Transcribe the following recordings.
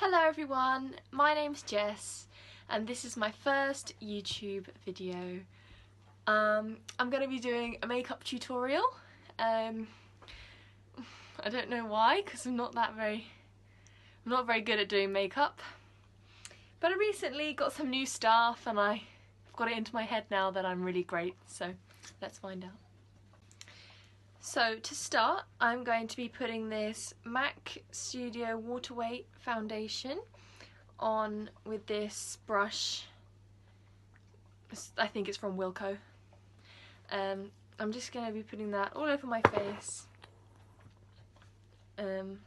Hello everyone, my name's Jess and this is my first YouTube video. I'm going to be doing a makeup tutorial. I don't know why, because I'm not very good at doing makeup. But I recently got some new stuff and I've got it into my head now that I'm really great, so let's find out. So to start, I'm going to be putting this MAC Studio Water Weight Foundation on with this brush. I think it's from Wilko. I'm just going to be putting that all over my face. And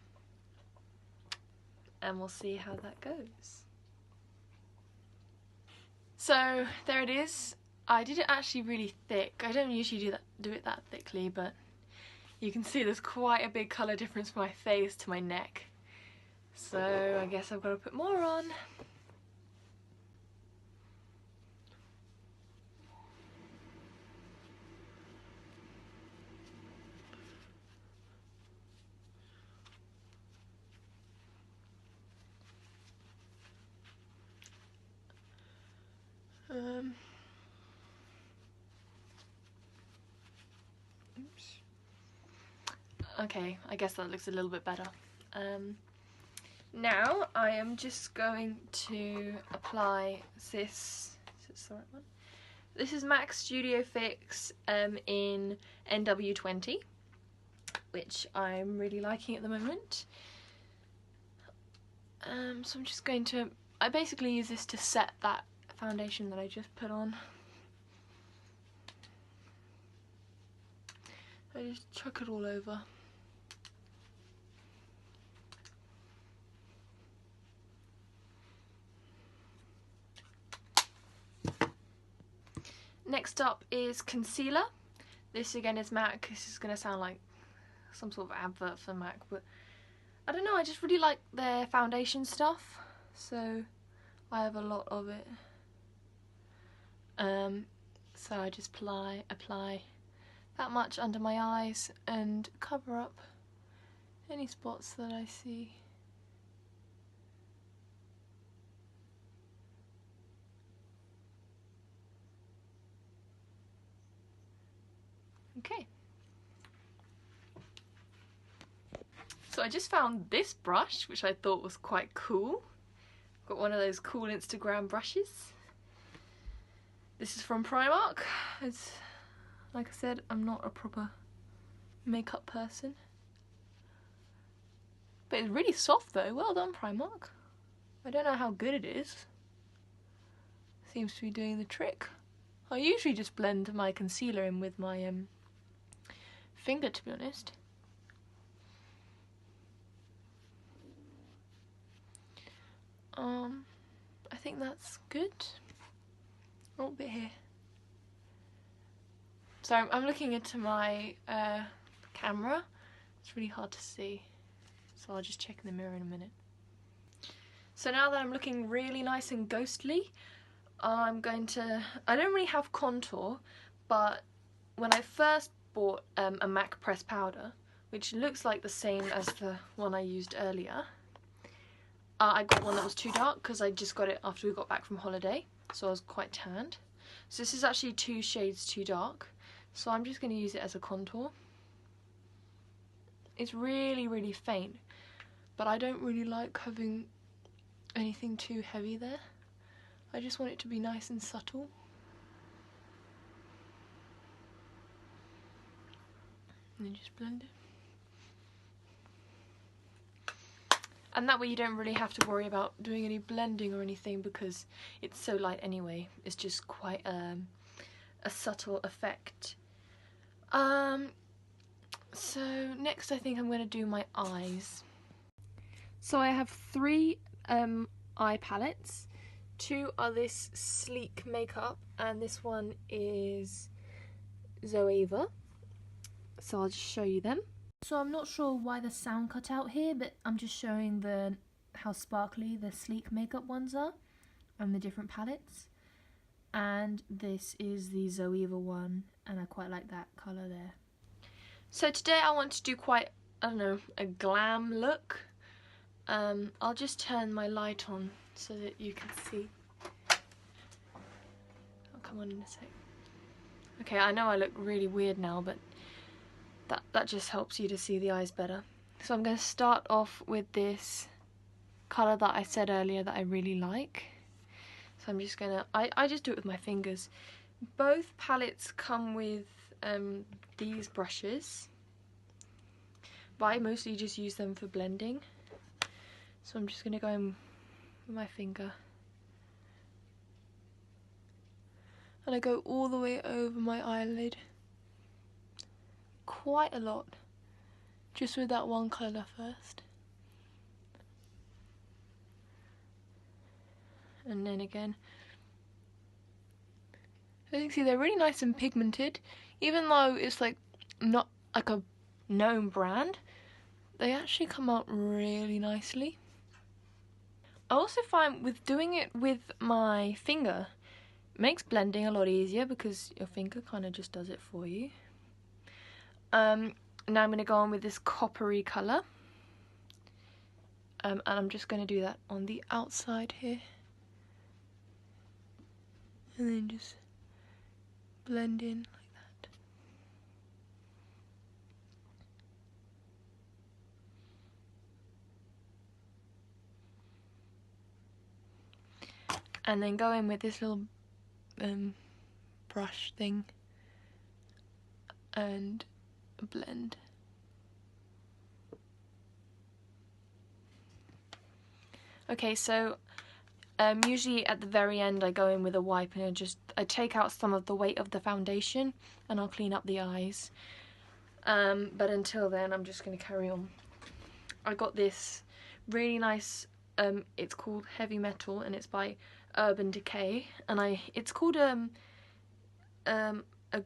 we'll see how that goes. So there it is. I did it actually really thick. I don't usually do it that thickly, but you can see there's quite a big colour difference from my face to my neck. So I guess I've got to put more on. Oops. Okay, I guess that looks a little bit better. Now I am just going to apply this. Is this the right one? This is MAC Studio Fix in NW20, which I'm really liking at the moment. So I'm just going to. I basically use this to set that foundation that I just put on. I just chuck it all over. Next up is concealer. This again is MAC. This is going to sound like some sort of advert for MAC, but I don't know, I just really like their foundation stuff, so I have a lot of it. So I just apply that much under my eyes and cover up any spots that I see. Okay. So I just found this brush, which I thought was quite cool. Got one of those cool Instagram brushes. This is from Primark. It's, like I said, I'm not a proper makeup person. But it's really soft though. Well done, Primark. I don't know how good it is. Seems to be doing the trick. I usually just blend my concealer in with my finger, to be honest. I think that's good. Oh, a bit here. So I'm looking into my camera. It's really hard to see, so I'll just check in the mirror in a minute. So now that I'm looking really nice and ghostly, I'm going to. I don't really have contour, but when I first bought a MAC pressed powder, which looks like the same as the one I used earlier, I got one that was too dark because I just got it after we got back from holiday, so I was quite tanned. So this is actually 2 shades too dark, so I'm just going to use it as a contour. It's really, really faint, but I don't really like having anything too heavy there. I just want it to be nice and subtle. And then just blend it. And that way you don't really have to worry about doing any blending or anything because it's so light anyway. It's just quite a subtle effect. So next I think I'm going to do my eyes. So I have 3 eye palettes. 2 are this Sleek Makeup and this one is Zoeva. So I'll just show you them. So I'm not sure why the sound cut out here, but I'm just showing how sparkly the Sleek Makeup ones are and the different palettes. And this is the Zoeva one, and I quite like that colour there. So today I want to do quite, I don't know, a glam look. I'll just turn my light on so that you can see. I'll come on in a sec. Okay, I know I look really weird now, but that just helps you to see the eyes better. So I'm going to start off with this colour that I said earlier that I really like. So I'm just going to, I just do it with my fingers. Both palettes come with these brushes, but I mostly just use them for blending. So I'm just going to go in with my finger. And I go all the way over my eyelid. Quite a lot. Just with that one colour first. And then again. As you can see, they're really nice and pigmented. Even though it's like not like a known brand, they actually come out really nicely. I also find with doing it with my finger, it makes blending a lot easier because your finger kind of just does it for you. Now I'm going to go on with this coppery colour. And I'm just going to do that on the outside here. And then just blend in like that. And then go in with this little brush thing and blend. Okay, so usually at the very end I go in with a wipe and I take out some of the weight of the foundation and I'll clean up the eyes. But until then I'm just going to carry on. I got this really nice, it's called Heavy Metal and it's by Urban Decay, and it's called a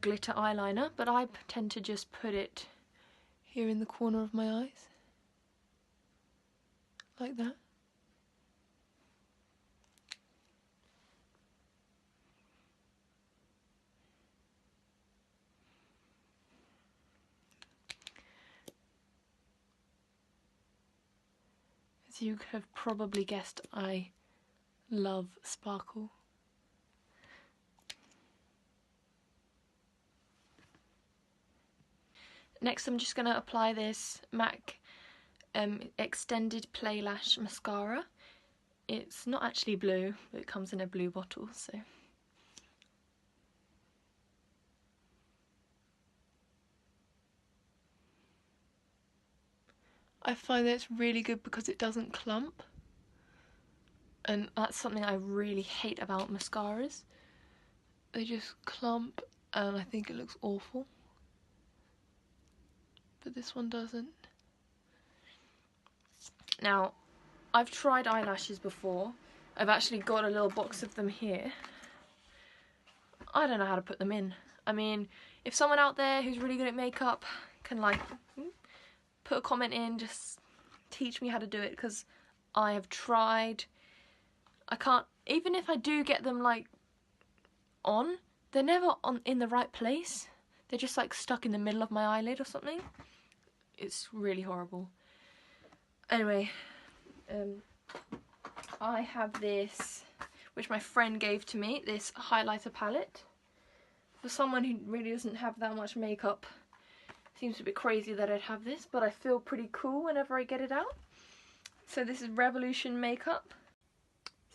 glitter eyeliner, but I tend to just put it here in the corner of my eyes, like that. As you have probably guessed, I love sparkle. Next I'm just going to apply this MAC Extended Play Lash Mascara. It's not actually blue, but it comes in a blue bottle, so. I find that it's really good because it doesn't clump. And that's something I really hate about mascaras. They just clump and I think it looks awful. But this one doesn't. Now, I've tried eyelashes before. I've actually got a little box of them here. I don't know how to put them in. I mean, if someone out there who's really good at makeup can like put a comment in, just teach me how to do it, because I have tried. I can't, even if I do get them like on, they're never on in the right place. They're just like stuck in the middle of my eyelid or something. It's really horrible. Anyway, I have this, which my friend gave to me, this highlighter palette. For someone who really doesn't have that much makeup, seems a bit crazy that I'd have this, but I feel pretty cool whenever I get it out. So this is Revolution Makeup.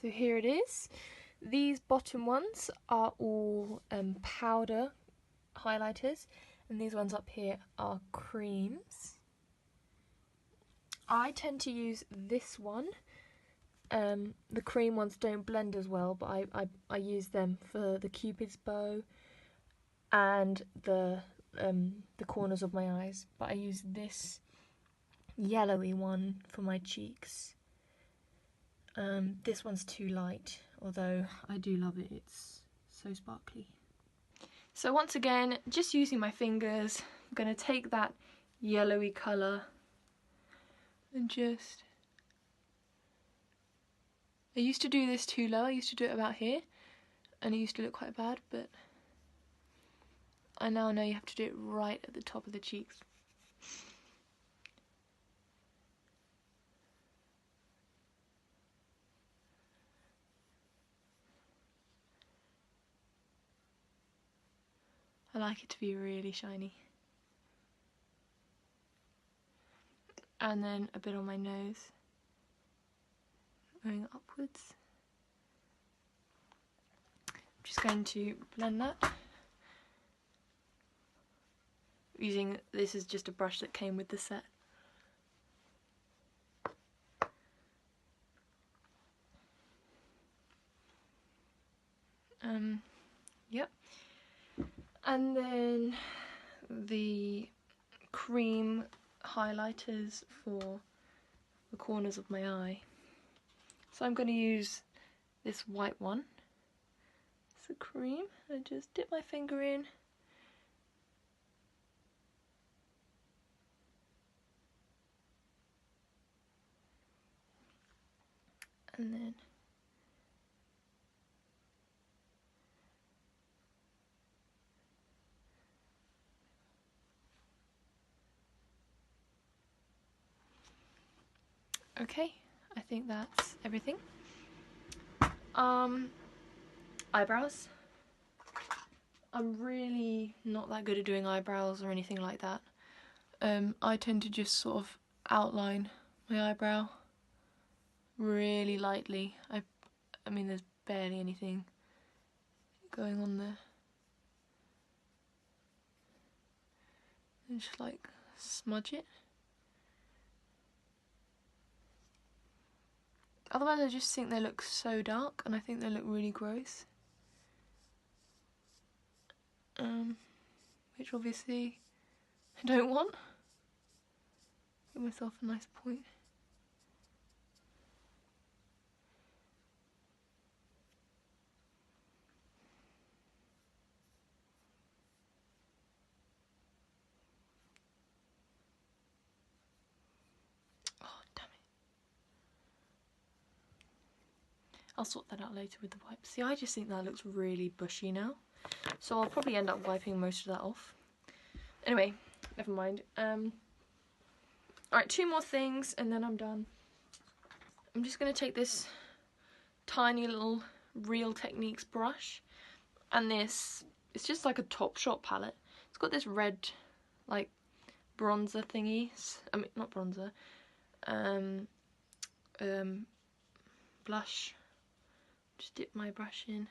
So here it is. These bottom ones are all powder highlighters, and these ones up here are creams. I tend to use this one. The cream ones don't blend as well, but I use them for the Cupid's bow and the corners of my eyes. But I use this yellowy one for my cheeks. This one's too light, although I do love it. It's so sparkly. So once again, just using my fingers, I'm going to take that yellowy colour and just... I used to do this too low. I used to do it about here, and it used to look quite bad, but I now know you have to do it right at the top of the cheeks. I like it to be really shiny. And then a bit on my nose, going upwards. I'm just going to blend that. Using, this is just a brush that came with the set. Yep. And then the cream highlighters for the corners of my eye. So I'm going to use this white one. It's a cream. I just dip my finger in. And then okay, I think that's everything. Eyebrows. I'm really not that good at doing eyebrows or anything like that. I tend to just sort of outline my eyebrow really lightly. I mean, there's barely anything going on there. And just like smudge it. Otherwise I just think they look so dark, and I think they look really gross. Which obviously I don't want. Give myself a nice point. Oh, damn it. I'll sort that out later with the wipes. See, I just think that looks really bushy now. So I'll probably end up wiping most of that off. Anyway, never mind. Alright, 2 more things and then I'm done. I'm just going to take this tiny little Real Techniques brush, and this, it's just like a Topshop palette. It's got this red, like, bronzer thingy. I mean, not bronzer. Blush. Just dip my brush in.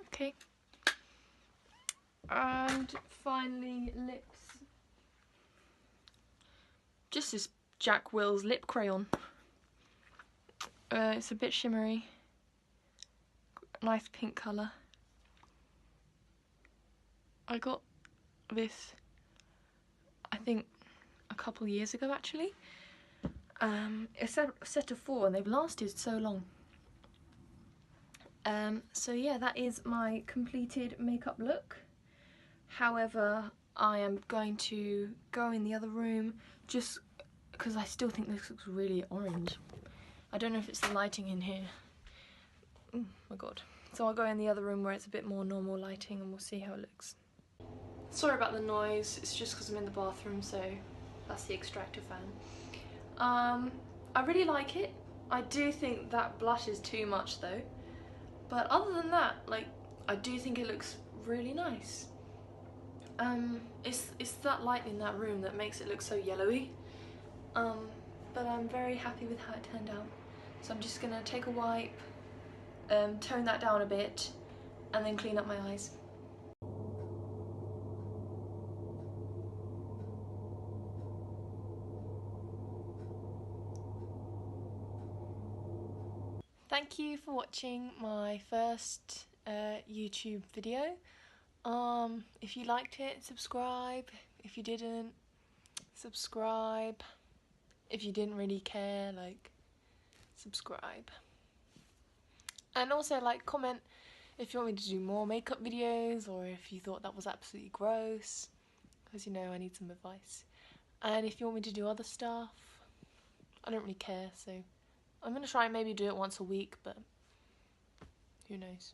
Okay. And finally, lips. Just this Jack Wills lip crayon. It's a bit shimmery. Nice pink colour. I got this, I think, a couple years ago actually. It's a set of 4 and they've lasted so long. So yeah, that is my completed makeup look. However, I am going to go in the other room just because I still think this looks really orange. I don't know if it's the lighting in here. Oh my god. So I'll go in the other room where it's a bit more normal lighting and we'll see how it looks. Sorry about the noise, it's just because I'm in the bathroom, so that's the extractor fan. I really like it. I do think that blush is too much though. But other than that, like, I do think it looks really nice. It's that light in that room that makes it look so yellowy. But I'm very happy with how it turned out. So I'm just gonna take a wipe, tone that down a bit, and then clean up my eyes. Thank you for watching my first YouTube video. If you liked it, subscribe. If you didn't, subscribe. If you didn't really care, like, subscribe. And also, like, comment if you want me to do more makeup videos, or if you thought that was absolutely gross, because you know I need some advice. And if you want me to do other stuff, I don't really care, so I'm going to try and maybe do it once a week, but who knows.